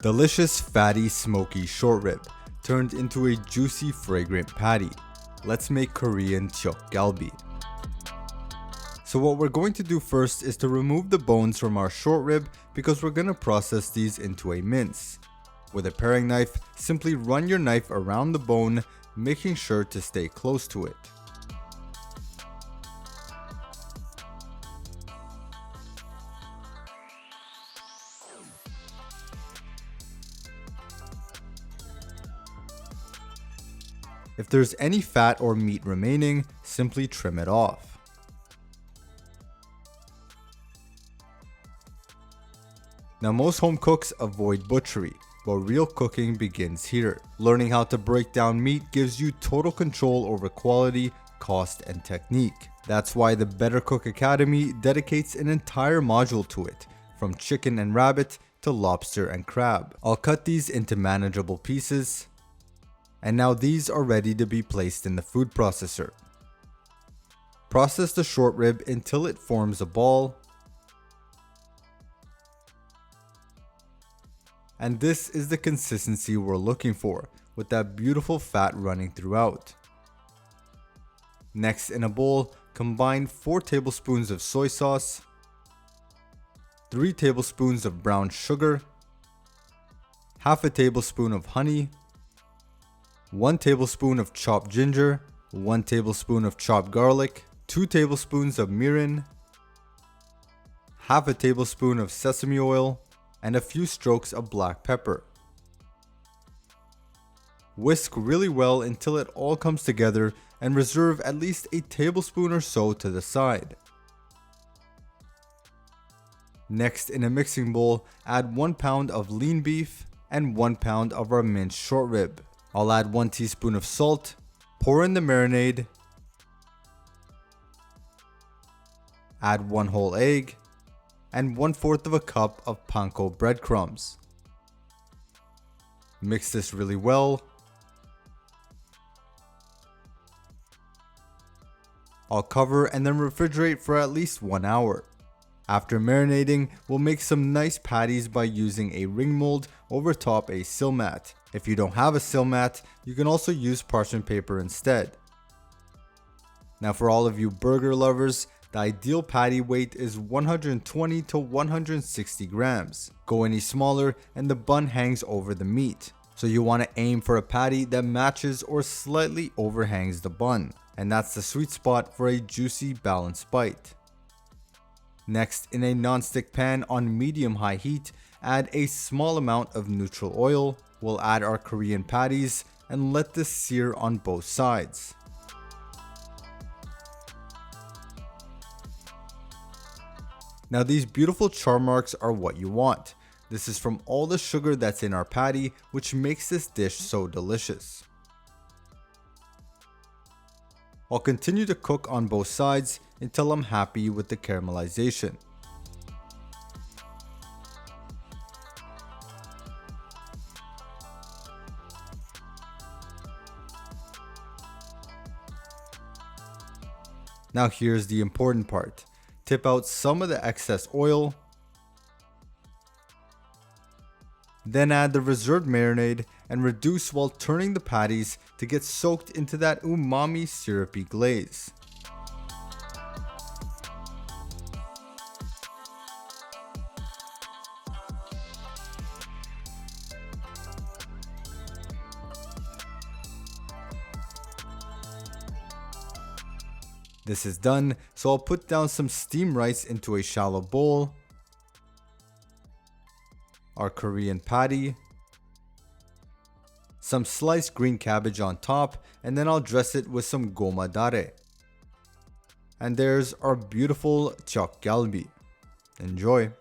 Delicious fatty smoky short rib turned into a juicy fragrant patty. Let's make Korean Tteok Galbi. So what we're going to do first is to remove the bones from our short rib because we're going to process these into a mince. With a paring knife, simply run your knife around the bone, making sure to stay close to it. If there's any fat or meat remaining, simply trim it off. Now most home cooks avoid butchery, but real cooking begins here. Learning how to break down meat gives you total control over quality, cost, and technique. That's why the Better Cook Academy dedicates an entire module to it, from chicken and rabbit to lobster and crab. I'll cut these into manageable pieces. And now these are ready to be placed in the food processor. Process the short rib until it forms a ball. And this is the consistency we're looking for, with that beautiful fat running throughout. Next, in a bowl, combine 4 tablespoons of soy sauce, 3 tablespoons of brown sugar, half a tablespoon of honey, 1 tablespoon of chopped ginger, 1 tablespoon of chopped garlic, 2 tablespoons of mirin, half a tablespoon of sesame oil, and a few strokes of black pepper. Whisk really well until it all comes together and reserve at least a tablespoon or so to the side. Next, in a mixing bowl, add 1 pound of lean beef and 1 pound of our minced short rib. I'll add 1 teaspoon of salt, pour in the marinade, add 1 whole egg, and 1/4 of a cup of panko breadcrumbs. Mix this really well. I'll cover and then refrigerate for at least 1 hour. After marinating, we'll make some nice patties by using a ring mold over top a sill mat. If you don't have a sill mat, you can also use parchment paper instead. Now for all of you burger lovers, the ideal patty weight is 120 to 160 grams. Go any smaller and the bun hangs over the meat. So you want to aim for a patty that matches or slightly overhangs the bun. And that's the sweet spot for a juicy balanced bite. Next, in a non-stick pan on medium-high heat, add a small amount of neutral oil. We'll add our Korean patties and let this sear on both sides. Now these beautiful char marks are what you want. This is from all the sugar that's in our patty, which makes this dish so delicious. I'll continue to cook on both sides until I'm happy with the caramelization. Now here's the important part. Tip out some of the excess oil. Then add the reserved marinade and reduce while turning the patties to get soaked into that umami syrupy glaze. This is done, so I'll put down some steamed rice into a shallow bowl, our Korean patty, some sliced green cabbage on top, and then I'll dress it with some goma dare. And there's our beautiful Tteok Galbi. Enjoy!